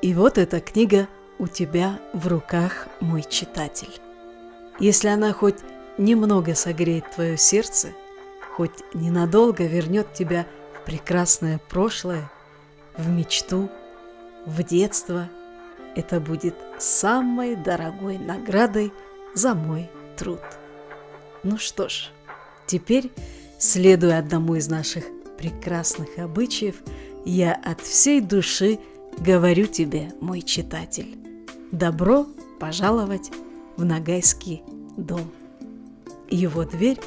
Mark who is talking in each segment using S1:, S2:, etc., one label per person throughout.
S1: И вот эта книга у тебя в руках, мой читатель. Если она хоть немного согреет твое сердце, хоть ненадолго вернет тебя в прекрасное прошлое, в мечту, в детство, это будет самой дорогой наградой за мой труд. Ну что ж, теперь, следуя одному из наших прекрасных обычаев, я от всей души говорю тебе, мой читатель, добро пожаловать в Ногайский дом. Его дверь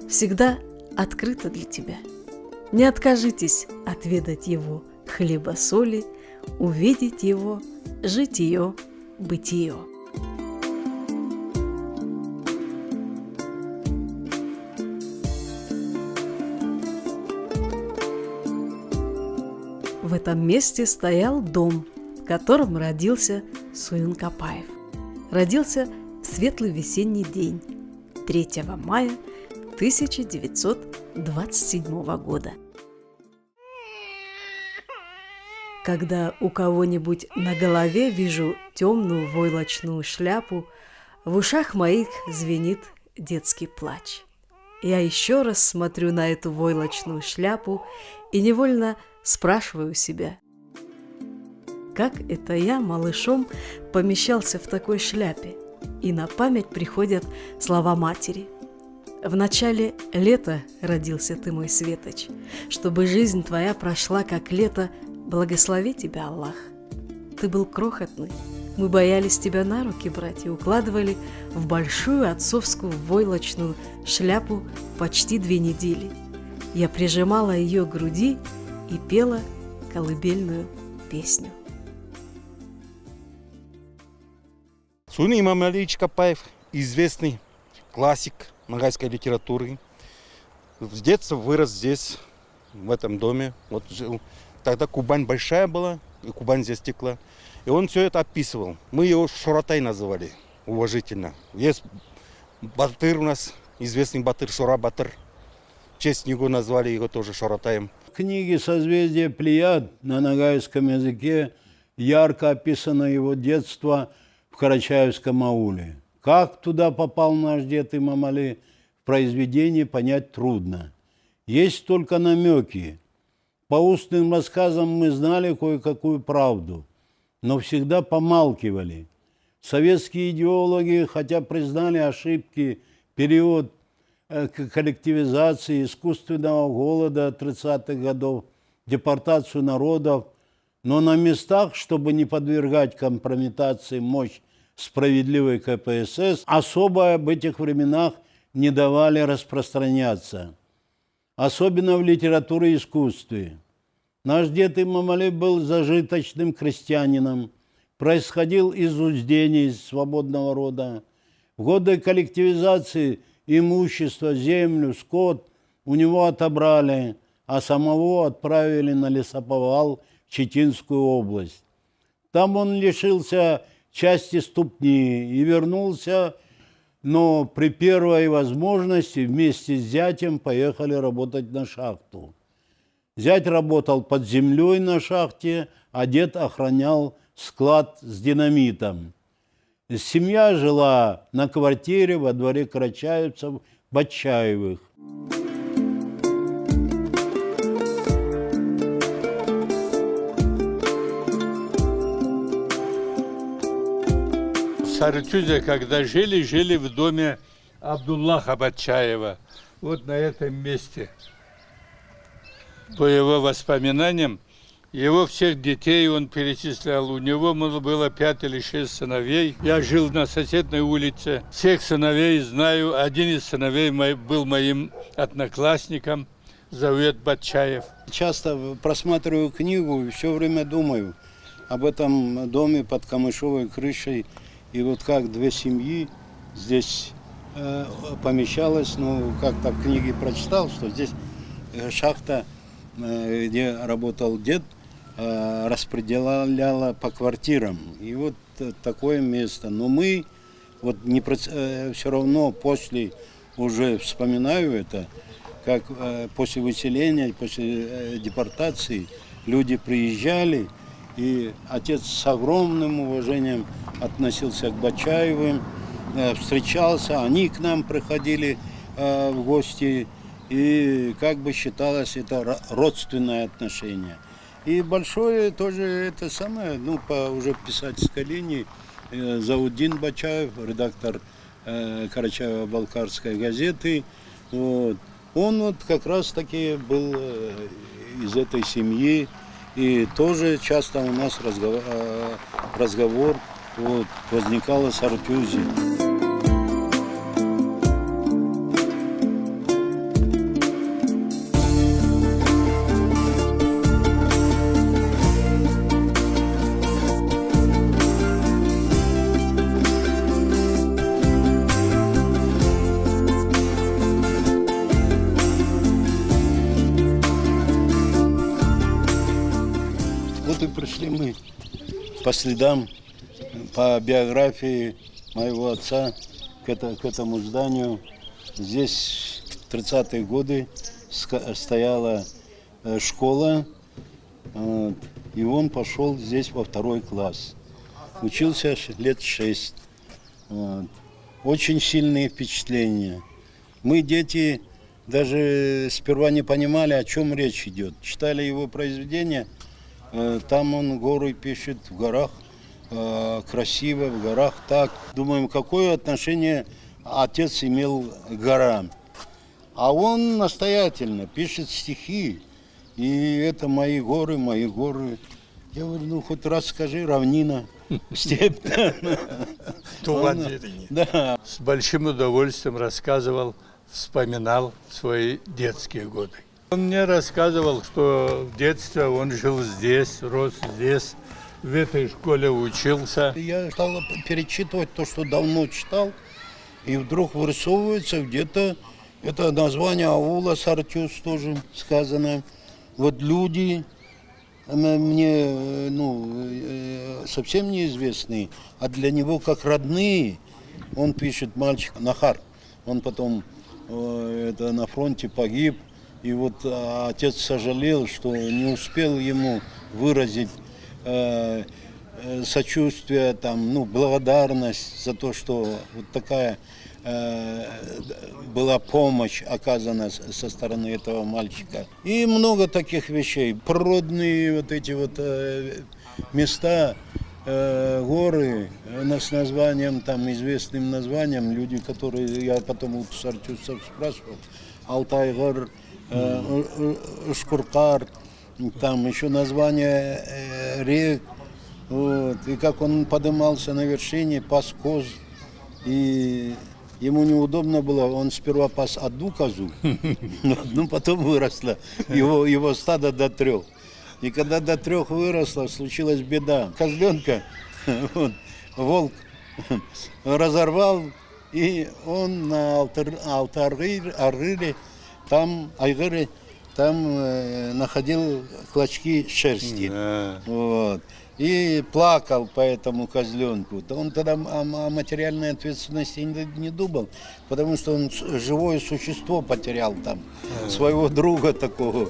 S1: всегда открыта для тебя. Не откажитесь отведать его хлеба-соли, увидеть его житие-бытие. В этом месте стоял дом, в котором родился Суин Капаев. Родился в светлый весенний день, 3 мая 1927 года. Когда у кого-нибудь на голове вижу темную войлочную шляпу, в ушах моих звенит детский плач. Я еще раз смотрю на эту войлочную шляпу и невольно спрашиваю себя, как это я, малышом, помещался в такой шляпе? И на память приходят слова матери. В начале лета родился ты, мой светоч, чтобы жизнь твоя прошла, как лето, благослови тебя, Аллах. Ты был крохотный, мы боялись тебя на руки брать и укладывали в большую отцовскую войлочную шляпу почти 2 недели. Я прижимала ее к груди и пела колыбельную песню.
S2: Суин Имамалиевич Капаев, известный классик ногайской литературы. С детства вырос здесь, в этом доме. Вот жил. Тогда Кубань большая была, и Кубань здесь текла. И он все это описывал. Мы его Шоратай называли, уважительно. Есть батыр у нас, известный батыр, Шора Батыр. В честь него назвали его тоже Шоратаем.
S3: В книге «Созвездие Плеяд» на ногайском языке ярко описано его детство в Карачаевском ауле. Как туда попал наш дед Имамали, в произведении понять трудно. Есть только намеки. По устным рассказам мы знали кое-какую правду, но всегда помалкивали. Советские идеологи, хотя признали ошибки, период коллективизации, искусственного голода 30-х годов, депортацию народов, но на местах, чтобы не подвергать компрометации мощь справедливой КПСС, особо об этих временах не давали распространяться. Особенно в литературе и искусстве. Наш дед Имамали был зажиточным крестьянином, происходил из уздений свободного рода. В годы коллективизации имущество, землю, скот у него отобрали, а самого отправили на лесоповал в Читинскую область. Там он лишился части ступни и вернулся, но при первой возможности вместе с зятем поехали работать на шахту. Зять работал под землей на шахте, а дед охранял склад с динамитом. Семья жила на квартире во дворе карачаевцев Батчаевых.
S4: В Сарычузе, когда жили в доме Абдуллаха Батчаева, вот на этом месте. По его воспоминаниям, его всех детей он перечислял. У него было 5 или 6 сыновей. Я жил на соседней улице. Всех сыновей знаю. Один из сыновей был моим одноклассником, Завет Батчаев.
S3: Часто просматриваю книгу и все время думаю об этом доме под камышовой крышей. И вот как 2 семьи здесь помещалось. Ну, как-то в книге прочитал, что здесь шахта, где работал дед, распределяла по квартирам. И вот такое место. Но мы вот все равно после, уже вспоминаю это, как после выселения, после депортации люди приезжали И отец с огромным уважением относился к Бачаевым, встречался, они к нам приходили в гости, и как бы считалось это родственное отношение. И большое тоже это самое, ну, по уже писательской линии, Заудин Бачаев, редактор Карачаево-Балкарской газеты, вот. Он вот как раз таки был из этой семьи, и тоже часто у нас разговор вот, возникал с Артюзи. Вот и пришли мы по следам, по биографии моего отца к этому зданию. Здесь в 30-е годы стояла школа, вот, и он пошел здесь во 2 класс. Учился лет 6. Вот. Очень сильные впечатления. Мы, дети, даже сперва не понимали, о чем речь идет. Читали его произведения. Там он горы пишет, в горах красиво, в горах так. Думаем, какое отношение отец имел к горам. А он настоятельно пишет стихи. И это мои горы, мои горы. Я говорю, ну хоть раз скажи, равнина, степь. Да.
S4: С большим удовольствием рассказывал, вспоминал свои детские годы. Он мне рассказывал, что в детстве он жил здесь, рос здесь, в этой школе учился.
S3: Я стал перечитывать то, что давно читал, и вдруг вырисовывается где-то это название аула Сартюз тоже сказано. Вот люди мне совсем неизвестные, а для него как родные. Он пишет, мальчик Нахар, он потом на фронте погиб. И вот отец сожалел, что не успел ему выразить сочувствие, благодарность за то, что вот такая была помощь оказана со стороны этого мальчика. И много таких вещей. Природные вот эти вот места, горы с названием, известным названием, люди, которые, я потом у сартюзцев спрашивал, Алтай-гор, Шкуркар, там еще название рек, вот, и как он поднимался на вершине, пас коз, и ему неудобно было, он сперва пас одну козу, но потом выросло его стадо до 3. И когда до 3 выросло, случилась беда. Козленка, волк разорвал, и он на Алтарыре, там находил клочки шерсти. Вот. И плакал по этому козленку. Он тогда о материальной ответственности не думал, потому что он живое существо потерял там, своего друга такого.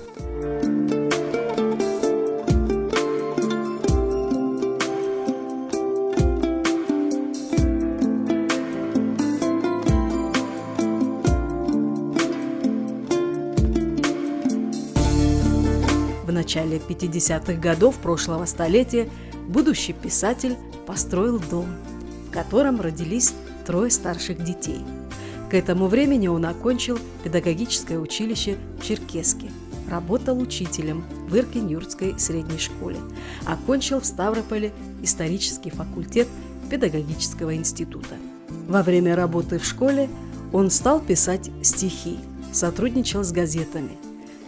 S1: В начале 50-х годов прошлого столетия будущий писатель построил дом, в котором родились 3 старших детей. К этому времени он окончил педагогическое училище в Черкесске, работал учителем в Иркин-Юртской средней школе, окончил в Ставрополе исторический факультет педагогического института. Во время работы в школе он стал писать стихи, сотрудничал с газетами.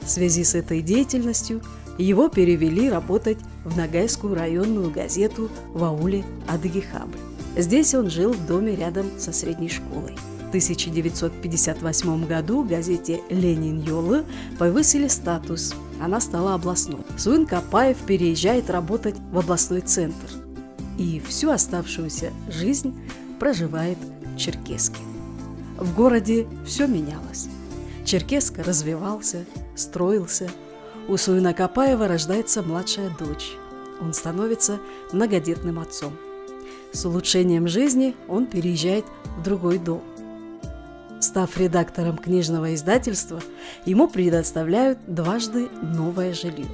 S1: В связи с этой деятельностью его перевели работать в Ногайскую районную газету в ауле Адыгихабль. Здесь он жил в доме рядом со средней школой. В 1958 году газете «Ленин-Йолы» повысили статус, она стала областной. Суин Капаев переезжает работать в областной центр и всю оставшуюся жизнь проживает в Черкесске. В городе все менялось. Черкесск развивался, строился. У Суина Капаева рождается младшая дочь. он становится многодетным отцом. С улучшением жизни он переезжает в другой дом. Став редактором книжного издательства, ему предоставляют дважды новое жилье.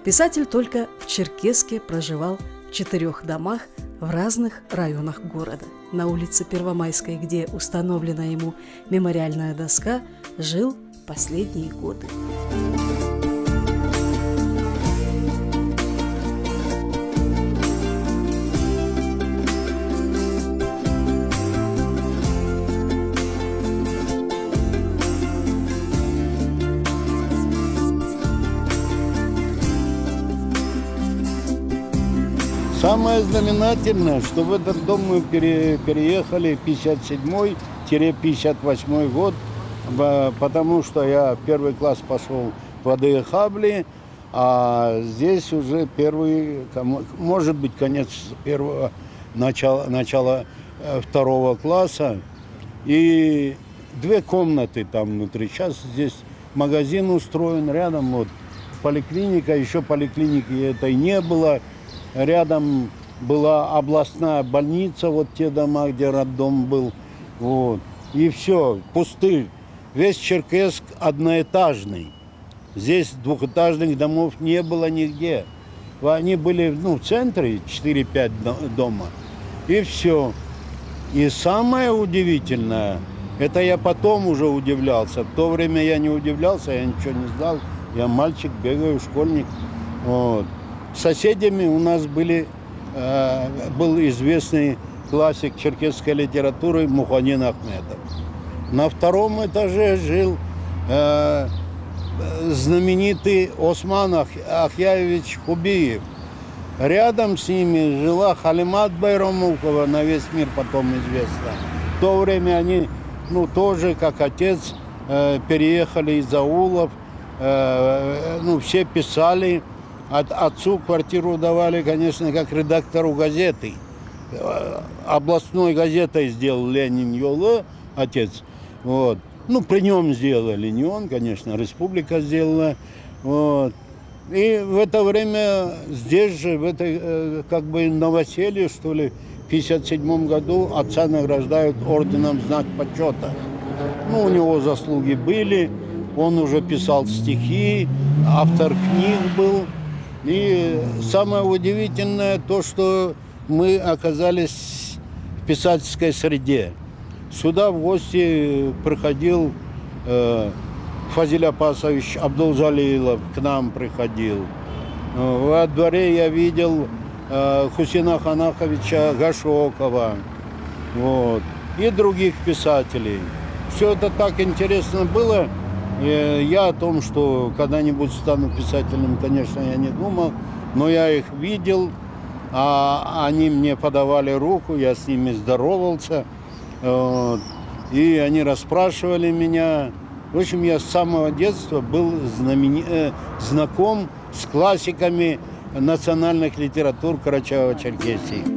S1: Писатель только в Черкесске проживал в 4 домах в разных районах города. На улице Первомайской, где установлена ему мемориальная доска, жил последние годы.
S3: Самое знаменательное, что в этот дом мы переехали 57-58 год, потому что я первый класс пошел в АДХ, а здесь уже первый, может быть, конец первого, начало 2 класса. И 2 комнаты там внутри. Сейчас здесь магазин устроен, рядом вот поликлиника, еще поликлиники этой не было. Рядом была областная больница, вот те дома, где роддом был. Вот. И все, пустырь. Весь Черкесск одноэтажный. Здесь двухэтажных домов не было нигде. Они были в центре, 4-5 дома. И все. И самое удивительное, это я потом уже удивлялся. В то время я не удивлялся, я ничего не знал. Я мальчик, бегаю, школьник. Вот. Соседями у нас был известный классик черкесской литературы Муханин Ахмедов. На 2-м этаже жил знаменитый Осман Ахьяевич Хубиев. Рядом с ними жила Халимат Байрамукова, на весь мир потом известна. В то время они, тоже как отец, переехали из аулов, все писали. Отцу квартиру давали, конечно, как редактору газеты. Областной газетой сделал Ленин Йолы, отец. Вот. При нем сделали, не он, конечно, республика сделала. Вот. И в это время здесь же, в этой новоселье, что ли, в 1957 году отца награждают орденом Знак почета. У него заслуги были, он уже писал стихи, автор книг был. И самое удивительное то, что мы оказались в писательской среде. Сюда в гости приходил Фазиль Апасович Абдулжалилов, к нам приходил. Во дворе я видел Хусейна Ханаховича Гашокова, вот, и других писателей. Все это так интересно было. Я о том, что когда-нибудь стану писателем, конечно, я не думал, но я их видел, а они мне подавали руку, я с ними здоровался, вот, и они расспрашивали меня. В общем, я с самого детства был знаком с классиками национальных литератур Карачаево-Черкесии.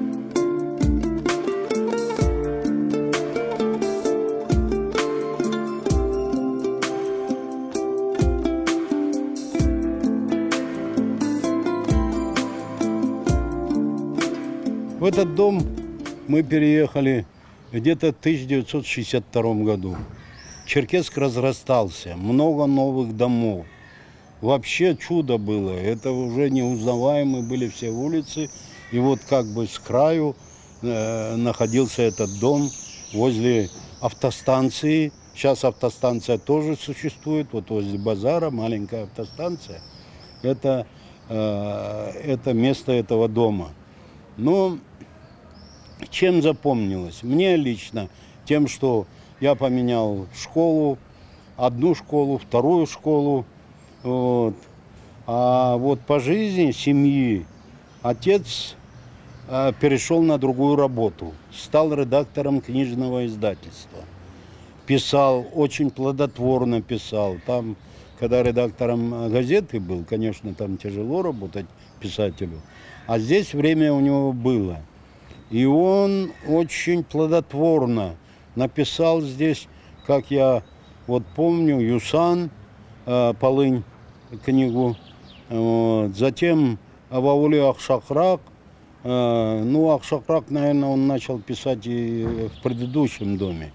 S3: В этот дом мы переехали где-то в 1962 году. Черкесск разрастался, много новых домов. Вообще чудо было. Это уже неузнаваемые были все улицы. И вот с краю находился этот дом возле автостанции. Сейчас автостанция тоже существует. Вот возле базара маленькая автостанция. Это место этого дома. Но чем запомнилось? Мне лично тем, что я поменял школу, одну школу, вторую школу. Вот. А вот по жизни семьи отец перешел на другую работу. Стал редактором книжного издательства. Писал, очень плодотворно писал. Там, когда редактором газеты был, конечно, там тяжело работать писателю. А здесь время у него было. И он очень плодотворно написал здесь, как я вот помню, «Юсан», «Полынь», книгу. Вот. Затем в ауле Акшакрак. Ну, Акшакрак, наверное, он начал писать и в предыдущем доме.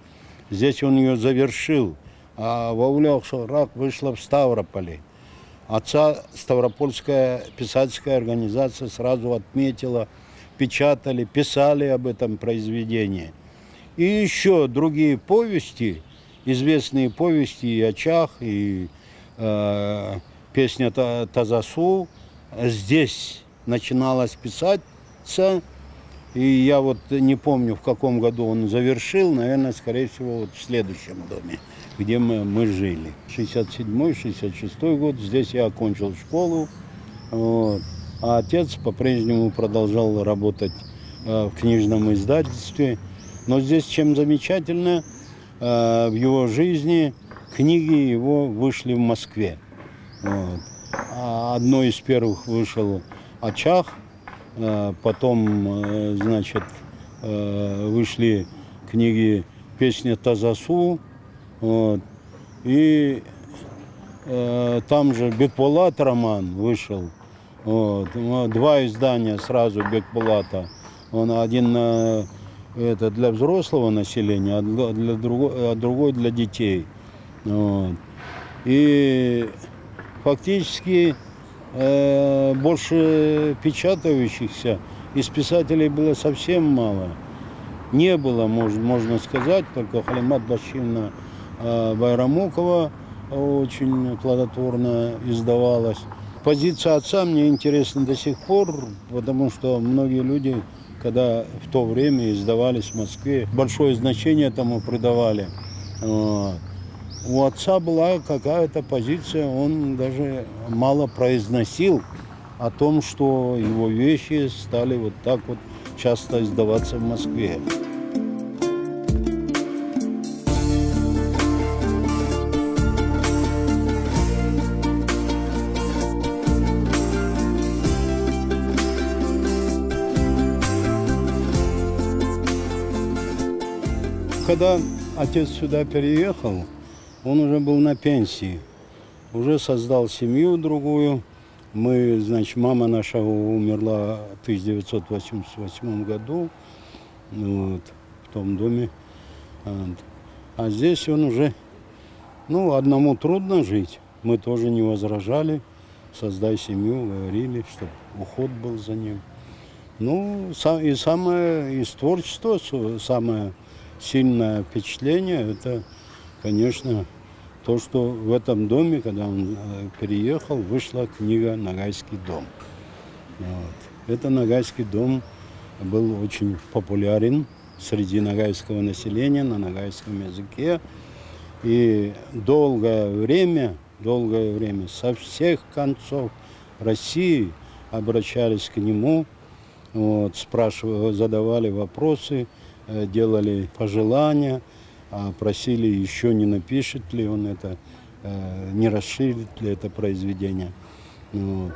S3: Здесь он ее завершил. А в ауле Акшакрак вышла в Ставрополе. Отца Ставропольская писательская организация сразу отметила, печатали, писали об этом произведении. И еще другие повести, известные повести и «Очаг», и песня «Тазасу» здесь начиналась писаться. И я вот не помню, в каком году он завершил, наверное, скорее всего, вот в следующем доме, где мы жили. 67-66 год, здесь я окончил школу, вот. А отец по-прежнему продолжал работать в книжном издательстве. Но здесь чем замечательно, в его жизни книги его вышли в Москве. Вот. Одной из первых вышел «Очаг», потом, значит, вышли книги «Песня Тазасу», вот. И там же «Бекболат» роман вышел. Вот. Два издания сразу Бекболата. Он один это для взрослого населения, а другой для детей. Вот. И фактически больше печатающихся из писателей было совсем мало. Не было, можно сказать, только Халимат Башировна Байрамукова очень плодотворно издавалась. Позиция отца мне интересна до сих пор, потому что многие люди, когда в то время издавались в Москве, большое значение этому придавали. Вот. У отца была какая-то позиция, он даже мало произносил о том, что его вещи стали вот так вот часто издаваться в Москве. Когда отец сюда переехал, он уже был на пенсии, уже создал семью другую. Мы, значит, мама наша умерла в 1988 году, вот, в том доме. Вот. А здесь он уже, ну, одному трудно жить. Мы тоже не возражали, создай семью, говорили, чтобы уход был за ним. Ну, и самое, из творчества, самое сильное впечатление, это, конечно, то, что в этом доме, когда он переехал, вышла книга «Ногайский дом». Вот. Это Ногайский дом был очень популярен среди ногайского населения на ногайском языке. И долгое время со всех концов России обращались к нему, вот, спрашивали, задавали вопросы, делали пожелания, просили еще не напишет ли он это, не расширит ли это произведение. Вот.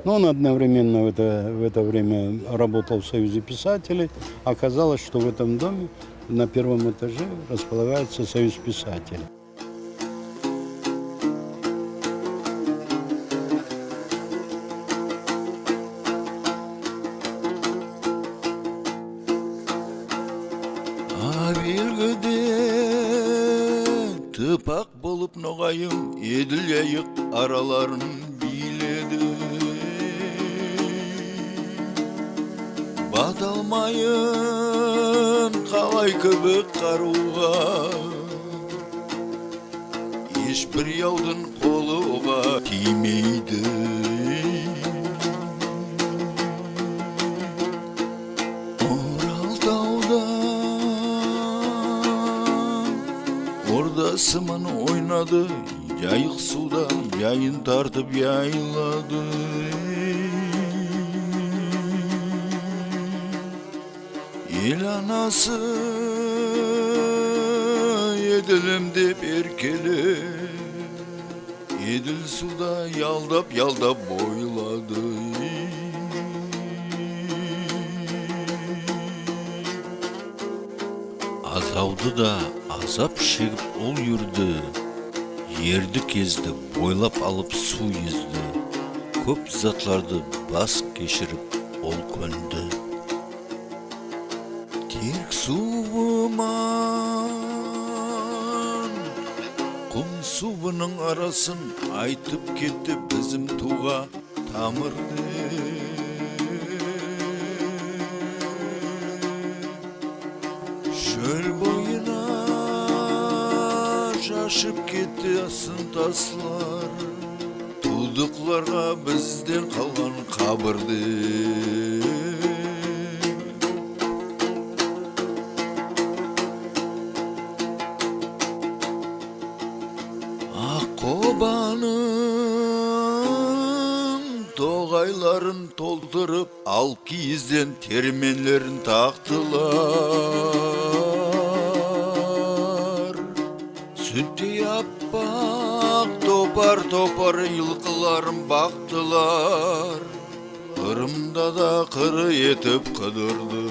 S3: Но он одновременно в это время работал в Союзе писателей. Оказалось, что в этом доме на первом этаже располагается Союз писателей.
S5: Тыпак болып ноғайым еділ яйық араларын биледі. Бата алмайын қалай көбік қаруға, ешбір яудың қолы оға тимейді. Ortasımın oynadı, yayık suda yayın tartıp yayladı. El anası edelim dep erkeli, edil suda yaldap yaldap boyladı. Azavdı da azap шегіп ол үрді, ерді кезді бойлап алып су езді. көп затларды бас кешіріп ол көнді. Терк суыман құм суының арасын айтып кетті бізім туға тамырды. Шөл бойына шашып кетті асын таслар, тудықларға бізден қалған қабырды. Аққобаның тоғайларын толтырып, ал киізден терменлерін тақтылар. Сүттей аппақ топар-топар йылқыларын бақтылар. Қырымда да қыры етіп қыдырды.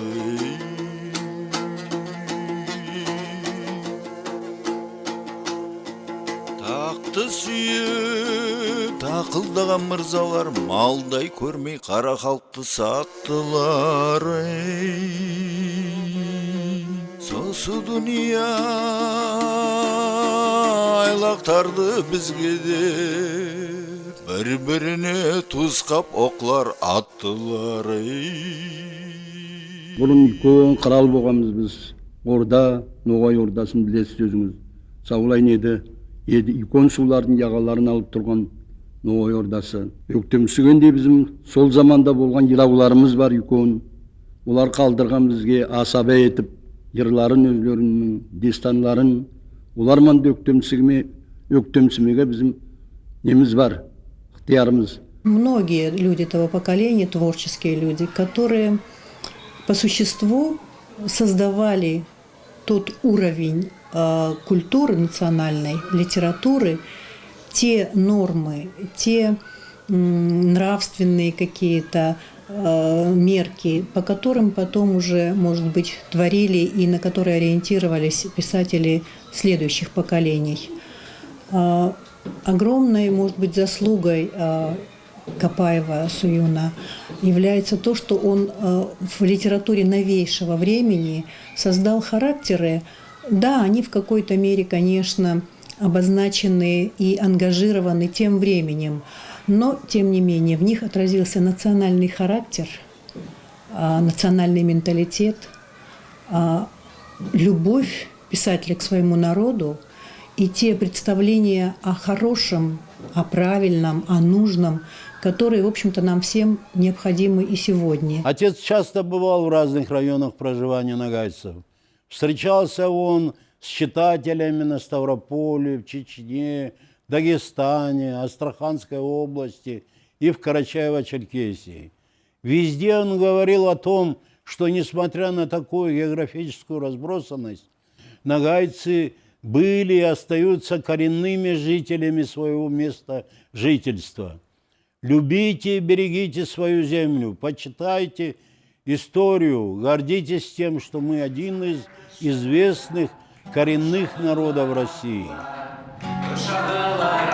S5: Тақты сүйіп тақылдаған мырзалар малдай көрмей қара халықты саттылар. Сосы дүния айлақтарды бізге де бір-біріне тұзқап оқлар аттылар.
S6: Бұрын үлкен қырал болғанбыз біз. Орда, Ноғай ордасын білесіз өзіңіз. Саулайын еді. Үлкен сулардың жағаларын алып тұрған Ноғай ордасы. Өктемсігенде біздің сол заманда болған жырауларымыз бар үлкен. Олар қалдырған бізге асаба етіп, жырларын өздерінің дестанларын, оларман өктемсімеге біздің неміз бар, ықтиярымыз.
S7: Многие люди этого поколения, творческие люди, которые по существу создавали тот уровень культуры национальной, литературы, те нормы, те нравственные какие-то мерки, по которым потом уже, может быть, творили и на которые ориентировались писатели следующих поколений. Огромной, может быть, заслугой Капаева Суюна является то, что он в литературе новейшего времени создал характеры. Да, они в какой-то мере, конечно, обозначены и ангажированы тем временем, но, тем не менее, в них отразился национальный характер, национальный менталитет, любовь писателя к своему народу и те представления о хорошем, о правильном, о нужном, которые, в общем-то, нам всем необходимы и сегодня.
S3: Отец часто бывал в разных районах проживания нагайцев. Встречался он с читателями на Ставрополе, в Чечне, Дагестане, Астраханской области и в Карачаево-Черкесии. Везде он говорил о том, что, несмотря на такую географическую разбросанность, нагайцы были и остаются коренными жителями своего места жительства. Любите и берегите свою землю, почитайте историю, гордитесь тем, что мы один из известных коренных народов России.
S8: Şıgadılar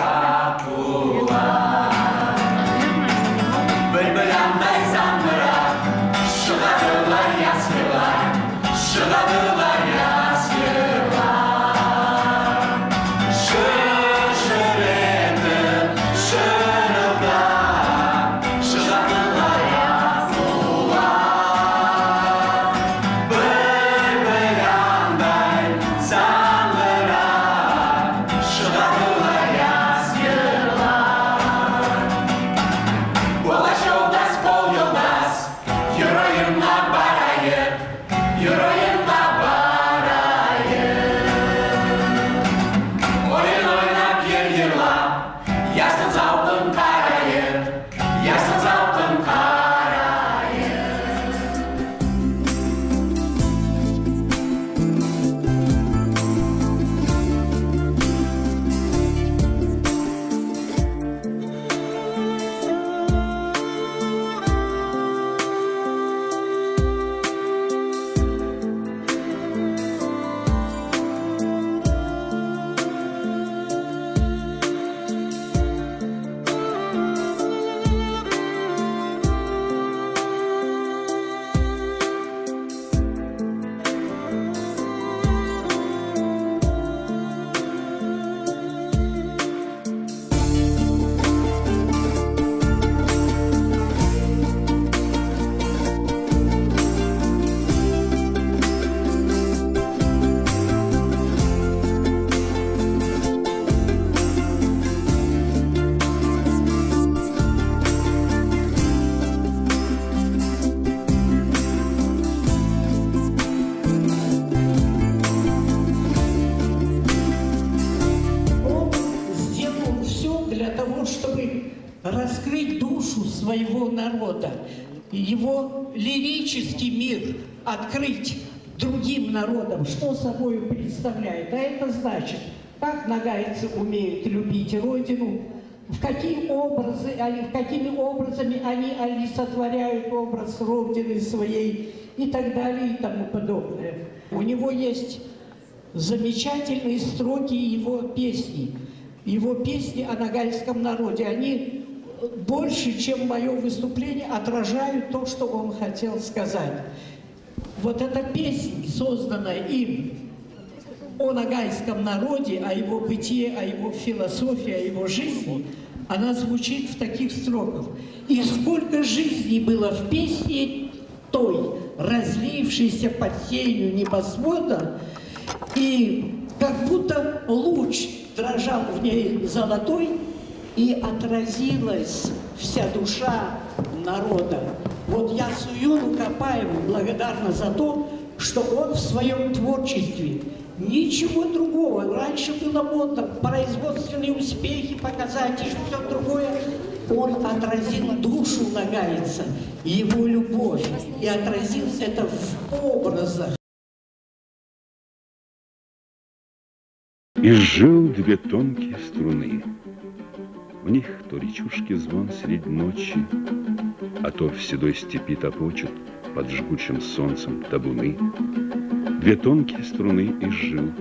S8: раскрыть душу своего народа, его лирический мир открыть другим народам, что собой представляет. А это значит, как нагайцы умеют любить Родину, какими образами они олицетворяют образ Родины своей и так далее и тому подобное. У него есть замечательные строки его песни. Его песни о нагайском народе, они больше, чем мое выступление, отражают то, что он хотел сказать. Вот эта песня, созданная им о нагайском народе, о его бытие, о его философии, о его жизни, она звучит в таких строках. И сколько жизней было в песне той, разлившейся под сенью небосвода, и как будто луч дрожал в ней золотой, и отразилась вся душа народа. Вот я Суюну Капаеву благодарна за то, что он в своем творчестве ничего другого. Раньше было модно производственные успехи показать и все другое. Он отразил душу нагайца, его любовь, и отразил это в образах.
S9: И жил две тонкие струны. В них то речушки звон средь ночи, а то в седой степи топочут под жгучим солнцем табуны. Две тонкие струны и жил,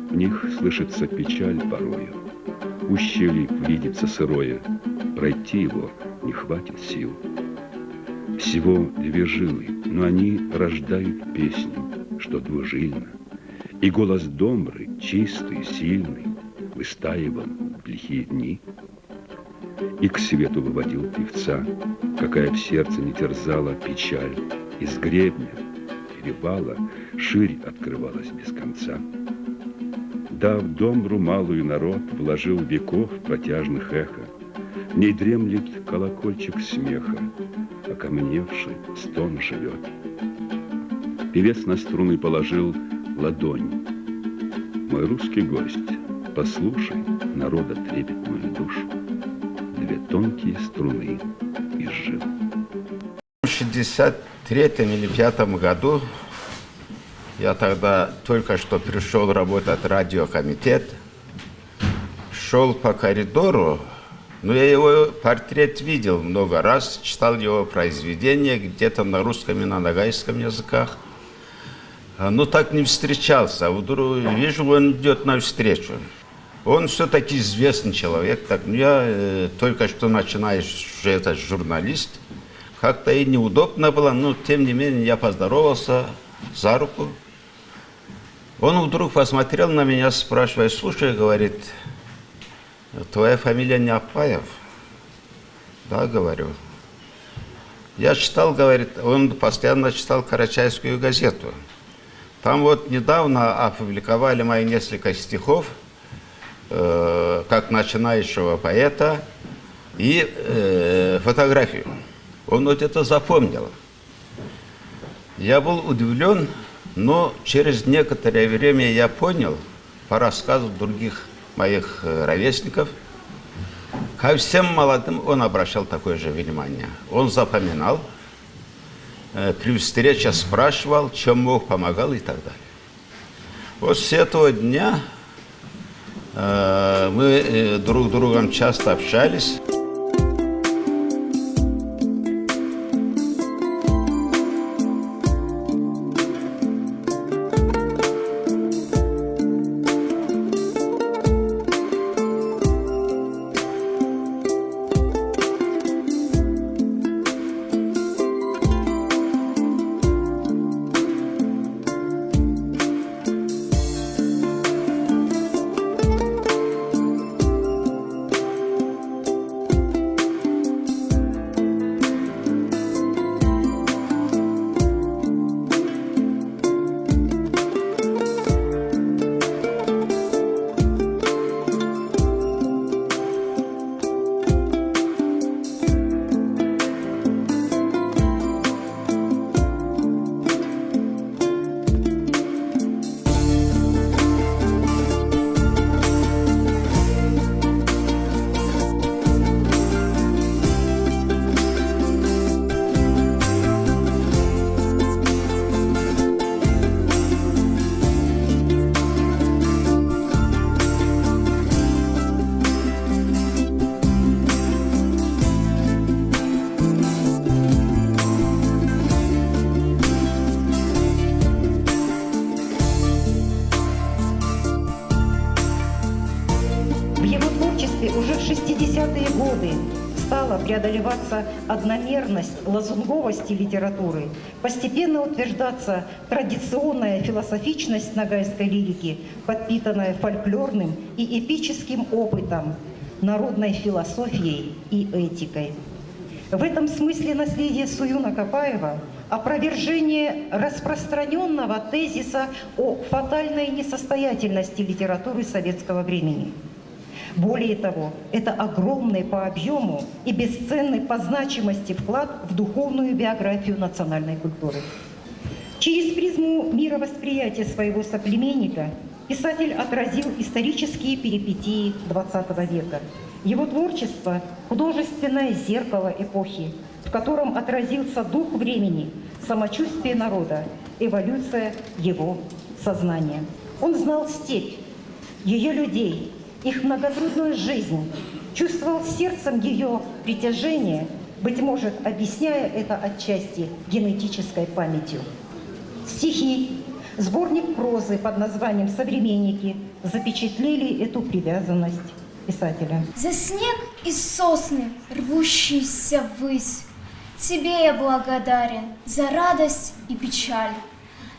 S9: в них слышится печаль порою. Ущелье видится сырое, пройти его не хватит сил. Всего две жилы, но они рождают песню, что двужильно. И голос домбры, чистый, сильный, выстаивал в лихие дни. И к свету выводил певца, какая в сердце не терзала печаль. Из гребня перевала ширь открывалась без конца. Да в домбру малую народ вложил веков протяжных эхо. В ней дремлет колокольчик смеха, окаменевший стон живет. Певец на струны положил ладонь. Мой русский гость, послушай народа трепетную душу. Две тонкие струны изжил.
S10: В 63-м или 5-м году я тогда только что пришел работать в радиокомитет, шел по коридору, но я его портрет видел много раз, читал его произведения где-то на русском и на нагайском языках. Но так не встречался. Вдруг вижу, он идет навстречу. Он все-таки известный человек. Так, я только что начинающий этот журналист. Как-то и неудобно было, но тем не менее я поздоровался за руку. Он вдруг посмотрел на меня, спрашивая: слушай, говорит, твоя фамилия не Апаев? Да, говорю. Я читал, говорит, он постоянно читал Карачайскую газету. Там вот недавно опубликовали мои несколько стихов, как начинающего поэта, и фотографию. Он вот это запомнил. Я был удивлен, но через некоторое время я понял, по рассказу других моих ровесников, ко всем молодым он обращал такое же внимание. Он запоминал, при встрече спрашивал, чем мог, помогал и так далее. Вот с этого дня мы друг с другом часто общались.
S11: принципе, уже в 60-е годы стала преодолеваться одномерность лозунговости литературы, постепенно утверждаться традиционная философичность ногайской лирики, подпитанная фольклорным и эпическим опытом, народной философией и этикой. В этом смысле наследие Суюна Капаева – опровержение распространенного тезиса о фатальной несостоятельности литературы советского времени. Более того, это огромный по объему и бесценный по значимости вклад в духовную биографию национальной культуры. Через призму мировосприятия своего соплеменника писатель отразил исторические перипетии XX века. Его творчество – художественное зеркало эпохи, в котором отразился дух времени, самочувствие народа, эволюция его сознания. Он знал степь, ее людей, их многотрудную жизнь, чувствовал сердцем ее притяжение, быть может, объясняя это отчасти генетической памятью. Стихи, сборник прозы под названием «Современники» запечатлели эту привязанность писателя.
S12: За снег и сосны, рвущиеся ввысь, тебе я благодарен за радость и печаль,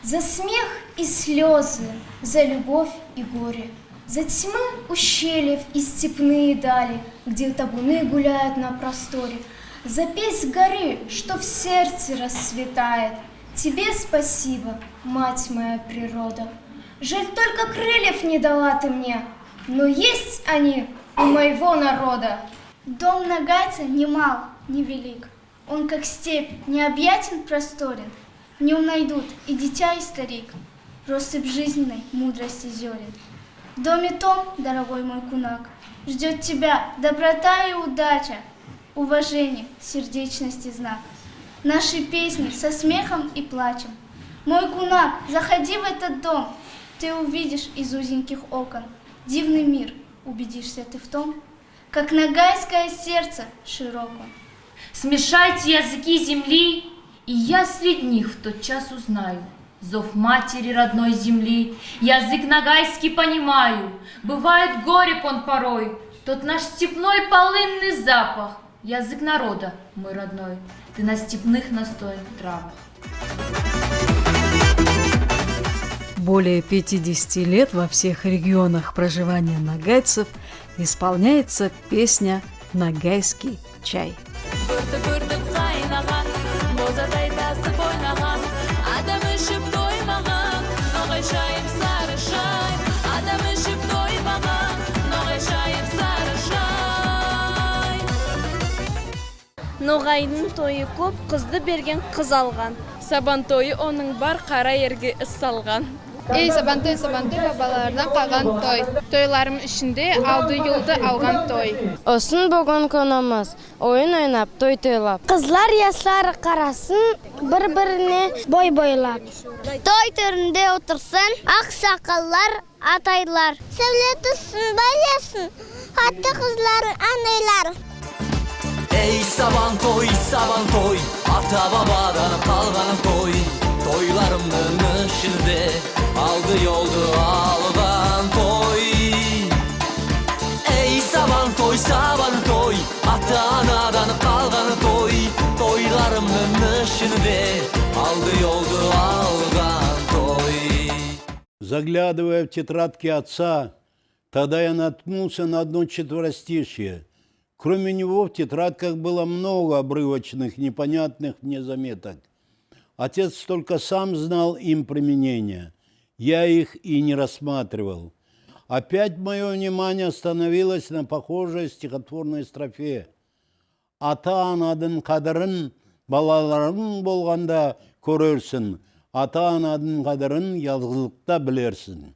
S12: за смех и слезы, за любовь и горе, за тьмы ущельев и степные дали, где табуны гуляют на просторе, за песнь горы, что в сердце расцветает. Тебе спасибо, мать моя природа. Жаль, только крыльев не дала ты мне, но есть они у моего народа.
S13: Дом нагайца не мал, не велик. Он, как степь, необъятен, просторен. В нем найдут и дитя, и старик, россыпь жизненной мудрости зерен. В доме том, дорогой мой кунак, ждет тебя доброта и удача, уважение, сердечность и знак. Наши песни со смехом и плачем. Мой кунак, заходи в этот дом, ты увидишь из узеньких окон дивный мир, убедишься ты в том, как нагайское сердце широко.
S14: Смешайте языки земли, и я среди них в тот час узнаю зов матери родной земли. Язык нагайский понимаю, бывает горек он порой, тот наш степной полынный запах. Язык народа, мой родной, ты на степных настоянных травах.
S1: Более 50 лет во всех регионах проживания нагайцев исполняется песня «Нагайский чай».
S15: Ноғайдың тойы көп, қызды берген қыз алған. Сабан тойы оның бар, қара ерге іс салған.
S16: Ей сабантой, бабалардан қалған той. Тойларым ішінде алды юлды алған той.
S17: Осын бүгін күніміз, ойын ойнап, той тойлап. Қызлар яслары қарасын, бір-біріне бой бойлап. Той төрінде отырсын, ақ сақаллар, атайлар. Сөйлетісін, байласын, хатты қызларын анайлар.
S18: Ey saban toy, ata babadan kalgan toy. Toylarımın ışığında aldı yoldu algan toy. Ey saban toy, ata anadan kalgan toy. Toylarımın ışığında aldı yoldu algan toy.
S3: Заглядывая в тетрадки отца, тогда я наткнулся на одно четверостишье. Кроме него в тетрадках было много обрывочных, непонятных мне заметок. Отец только сам знал им применение. Я их и не рассматривал. Опять мое внимание остановилось на похожей стихотворной строфе. Ата-ананың қадырын балаларың болғанда көрерсің, ата-ананың қадырын ялғыздықта білерсің.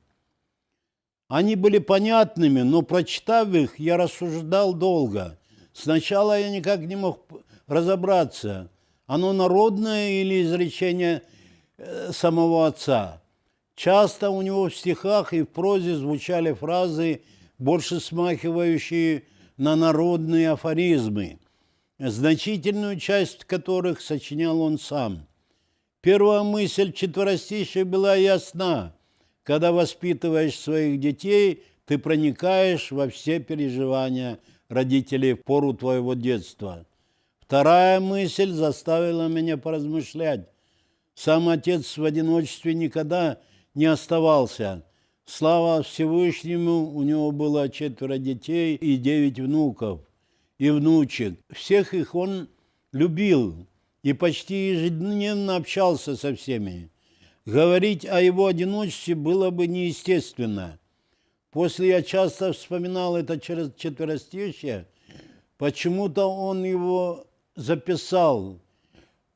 S3: Они были понятными, но, прочитав их, я рассуждал долго. Сначала я никак не мог разобраться, оно народное или изречение самого отца. Часто у него в стихах и в прозе звучали фразы, больше смахивающие на народные афоризмы, значительную часть которых сочинял он сам. Первая мысль четверостишия была ясна. Когда воспитываешь своих детей, ты проникаешь во все переживания родителей в пору твоего детства. Вторая мысль заставила меня поразмышлять. Сам отец в одиночестве никогда не оставался. Слава Всевышнему, у него было 4 детей и 9 внуков и внучек. Всех их он любил и почти ежедневно общался со всеми. Говорить о его одиночестве было бы неестественно. После я часто вспоминал это четверостишье, почему-то он его записал.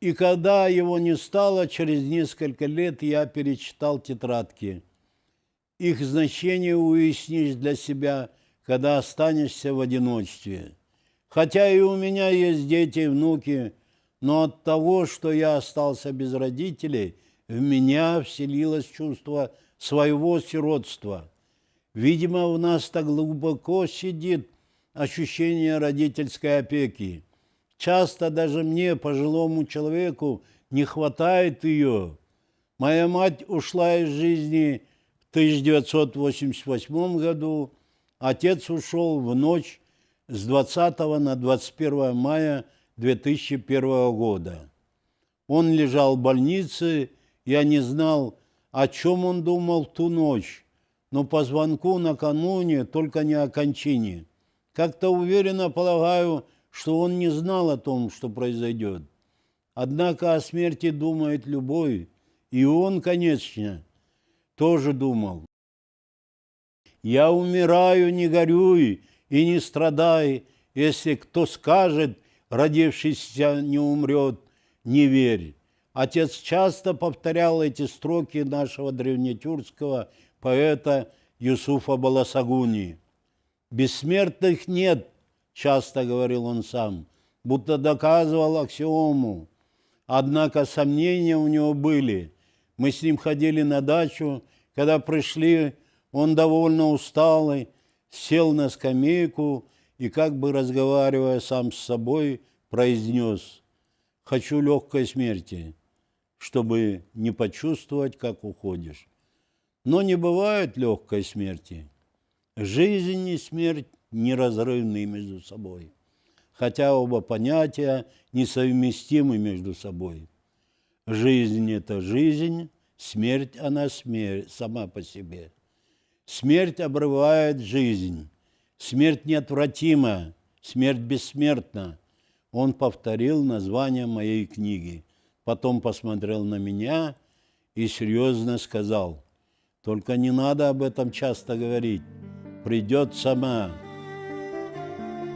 S3: И когда его не стало, через несколько лет я перечитал тетрадки. Их значение уяснишь для себя, когда останешься в одиночестве. Хотя и у меня есть дети и внуки, но от того, что я остался без родителей, в меня вселилось чувство своего сиротства. Видимо, в нас так глубоко сидит ощущение родительской опеки. Часто даже мне, пожилому человеку, не хватает ее. Моя мать ушла из жизни в 1988 году. Отец ушел в ночь с 20 на 21 мая 2001 года. Он лежал в больнице, я не знал, о чем он думал в ту ночь, но по звонку накануне, только не о кончине. Как-то уверенно полагаю, что он не знал о том, что произойдет. Однако о смерти думает любой, и он, конечно, тоже думал. «Я умираю, не горюй и не страдай, если кто скажет, родившийся не умрет, не верь». Отец часто повторял эти строки нашего древнетюркского поэта Юсуфа Баласагуни. «Бессмертных нет», часто говорил он сам, будто доказывал аксиому. Однако сомнения у него были. Мы с ним ходили на дачу, когда пришли, он довольно усталый, сел на скамейку и, как бы разговаривая сам с собой, произнес: «Хочу легкой смерти, чтобы не почувствовать, как уходишь». Но не бывает легкой смерти. Жизнь и смерть неразрывны между собой, хотя оба понятия несовместимы между собой. Жизнь – это жизнь, смерть – она смерть сама по себе. Смерть обрывает жизнь, смерть неотвратима, смерть бессмертна. Он повторил название моей книги, потом посмотрел на меня и серьезно сказал: «Только не надо об этом часто говорить, придет сама».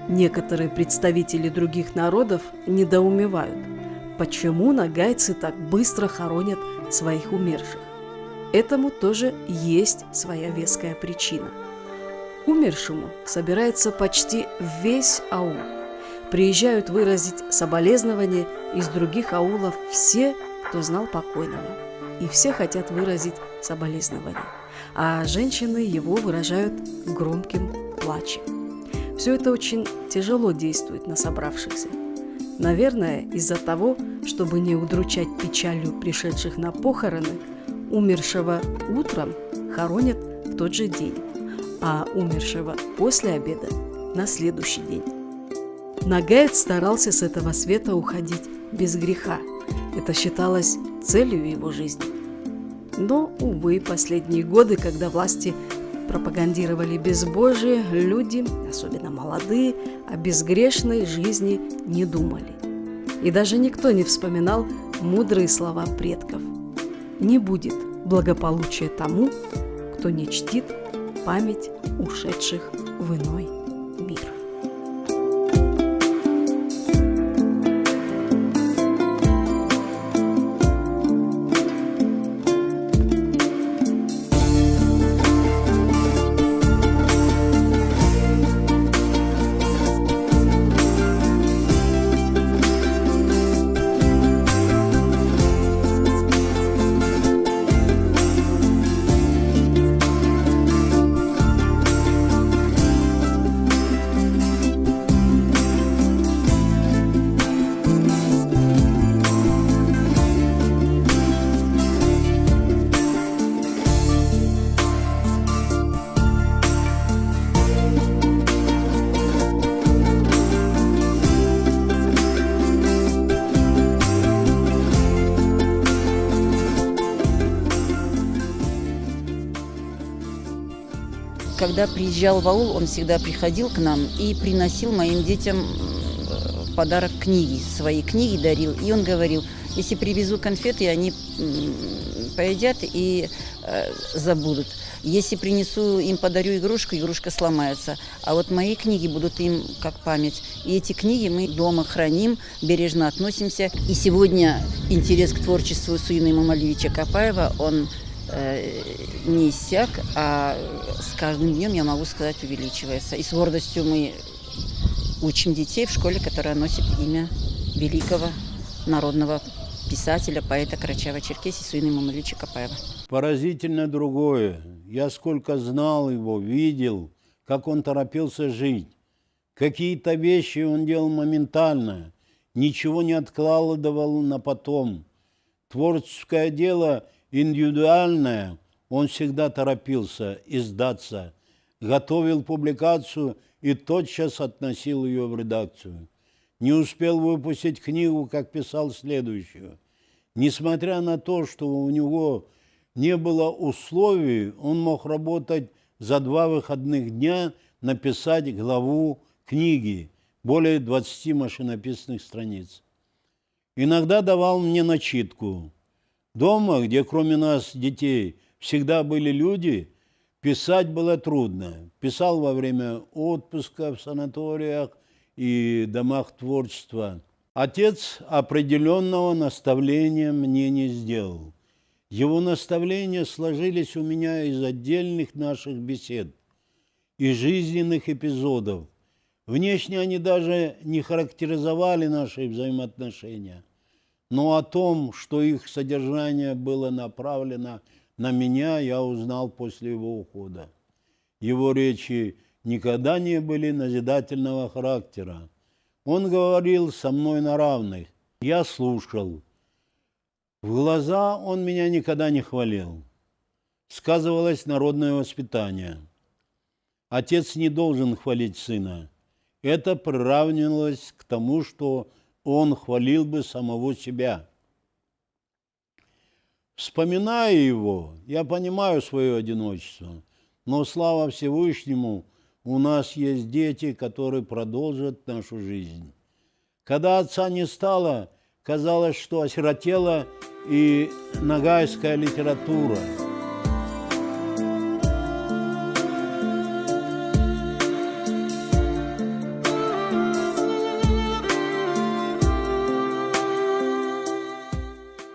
S1: Некоторые представители других народов недоумевают, почему нагайцы так быстро хоронят своих умерших. Этому тоже есть своя веская причина. К умершему собирается почти весь аул. Приезжают выразить соболезнования из других аулов все, кто знал покойного. И все хотят выразить соболезнования. А женщины его выражают громким плачем. Все это очень тяжело действует на собравшихся. Наверное, из-за того, чтобы не удручать печалью пришедших на похороны, умершего утром хоронят в тот же день, а умершего после обеда на следующий день. Нагаец старался с этого света уходить без греха. Это считалось целью его жизни. Но, увы, последние годы, когда власти пропагандировали безбожие, люди, особенно молодые, о безгрешной жизни не думали. И даже никто не вспоминал мудрые слова предков. Не будет благополучия тому, кто не чтит память ушедших в иной мир.
S19: когда приезжал в аул, он всегда приходил к нам и приносил моим детям в подарок книги. Свои книги дарил. И он говорил, если привезу конфеты, они поедят и забудут. Если принесу им, подарю игрушку, игрушка сломается. А вот мои книги будут им как память. И эти книги мы дома храним, бережно относимся. И сегодня интерес к творчеству Суюна Имамалиевича Капаева, он не иссяк, а с каждым днем, я могу сказать, увеличивается. И с гордостью мы учим детей в школе, которая носит имя великого народного писателя, поэта Карачаева-Черкесии Суюна Имамалиевича Капаева.
S3: Поразительно другое. Я сколько знал его, видел, как он торопился жить. Какие-то вещи он делал моментально, ничего не откладывал на потом. Творческое дело индивидуальное, он всегда торопился издаться, готовил публикацию и тотчас относил ее в редакцию. Не успел выпустить книгу, как писал следующую. Несмотря на то, что у него не было условий, он мог работать за 2 выходных дня, написать главу книги, более 20 машинописных страниц. Иногда давал мне начитку. Дома, где кроме нас, детей, всегда были люди, писать было трудно. Писал во время отпуска в санаториях и домах творчества. Отец определенного наставления мне не сделал. Его наставления сложились у меня из отдельных наших бесед и жизненных эпизодов. Внешне они даже не характеризовали наши взаимоотношения, но о том, что их содержание было направлено на меня, я узнал после его ухода. Его речи никогда не были назидательного характера. Он говорил со мной на равных. Я слушал. В глаза он меня никогда не хвалил. Сказывалось народное воспитание. Отец не должен хвалить сына. Это приравнивалось к тому, что он хвалил бы самого себя. Вспоминая его, я понимаю свое одиночество, но, слава Всевышнему, у нас есть дети, которые продолжат нашу жизнь. Когда отца не стало, казалось, что осиротела и ногайская литература.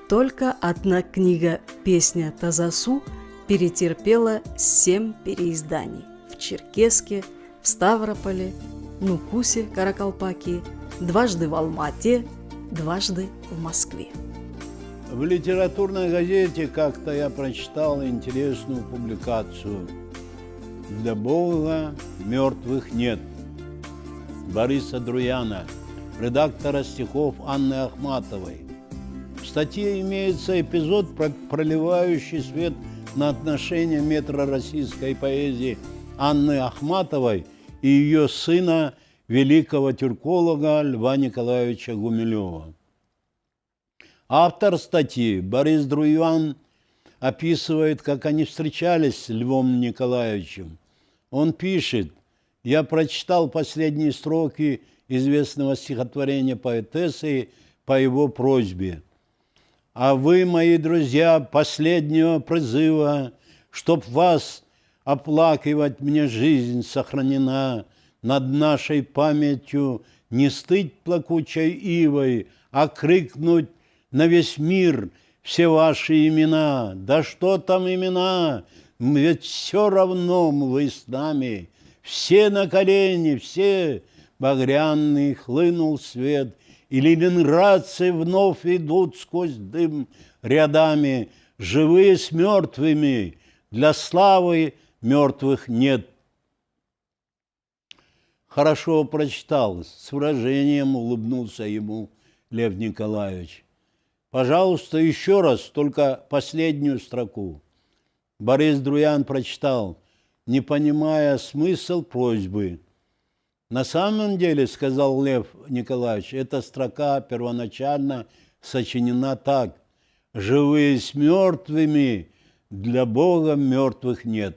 S1: Только одна книга «Песня Тазасу» перетерпела 7 переизданий в Черкесске, в Ставрополе, Нукусе, Каракалпакии, дважды в Алмате, дважды в Москве.
S3: В литературной газете как-то я прочитал интересную публикацию «Для Бога мертвых нет» Бориса Друяна, редактора стихов Анны Ахматовой. В статье имеется эпизод, проливающий свет на отношения метра российской поэзии Анны Ахматовой и ее сына, великого тюрколога Льва Николаевича Гумилева. Автор статьи Борис Друян описывает, как они встречались с Львом Николаевичем. Он пишет: «Я прочитал последние строки известного стихотворения поэтессы по его просьбе. А вы, мои друзья, последнего призыва, чтоб вас оплакивать мне жизнь сохранена, над нашей памятью не стыть плакучей ивой, а крикнуть на весь мир все ваши имена. Да что там имена, ведь все равно вы с нами, все на колени, все». Багряный хлынул свет, и ленинградцы вновь идут сквозь дым рядами, живые с мертвыми, для славы мертвых нет. Хорошо прочитал, с выражением улыбнулся ему Лев Николаевич. Пожалуйста, еще раз, только последнюю строку. Борис Друян прочитал, не понимая смысл просьбы. На самом деле, сказал Лев Николаевич, эта строка первоначально сочинена так: живые с мертвыми, для Бога мертвых нет.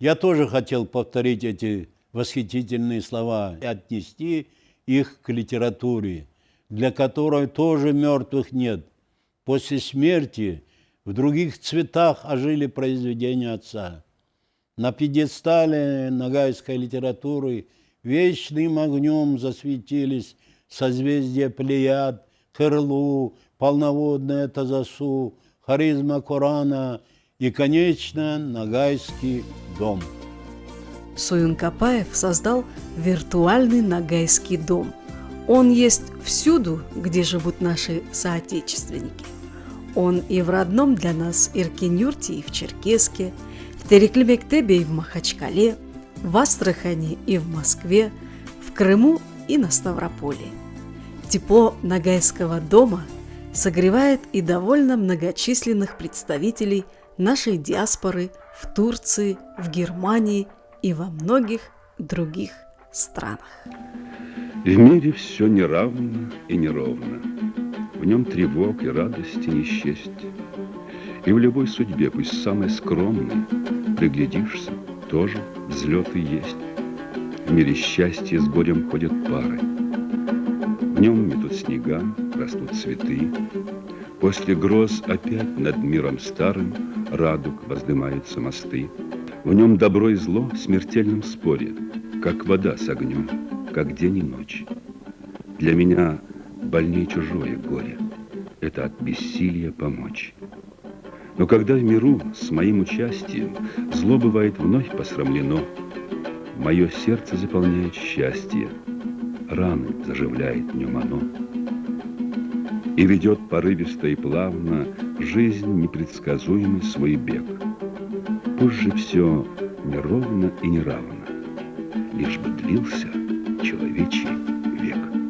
S3: Я тоже хотел повторить эти восхитительные слова и отнести их к литературе, для которой тоже мертвых нет. После смерти в других цветах ожили произведения отца. На пьедестале ногайской литературы вечным огнем засветились созвездия Плеяд, Хырлу, полноводная Тазасу, харизма Корана и, конечно, Ногайский дом.
S1: Суюн Капаев создал виртуальный Ногайский дом. Он есть всюду, где живут наши соотечественники. Он и в родном для нас Иркин-Юрте и в Черкесске, в Терекле-Мектебе и в Махачкале, в Астрахани и в Москве, в Крыму и на Ставрополе. Тепло Ногайского дома согревает и довольно многочисленных представителей нашей диаспоры в Турции, в Германии и во многих других странах.
S9: В мире все неравно и неровно. В нем тревог и радости не счесть. И в любой судьбе, пусть самой скромной, приглядишься, тоже взлеты есть. В мире счастья с горем ходят пары. В нем метут снега, растут цветы. После гроз опять над миром старым радуг воздымаются мосты. В нем добро и зло в смертельном споре, как вода с огнем, как день и ночь. Для меня больнее чужое горе, это от бессилия помочь. Но когда в миру с моим участием зло бывает вновь посрамлено, мое сердце заполняет счастье, раны заживляет в нем оно. И ведет порывисто и плавно жизнь непредсказуемый свой бег. Пусть же все неровно и неравно, лишь бы длился человечий век.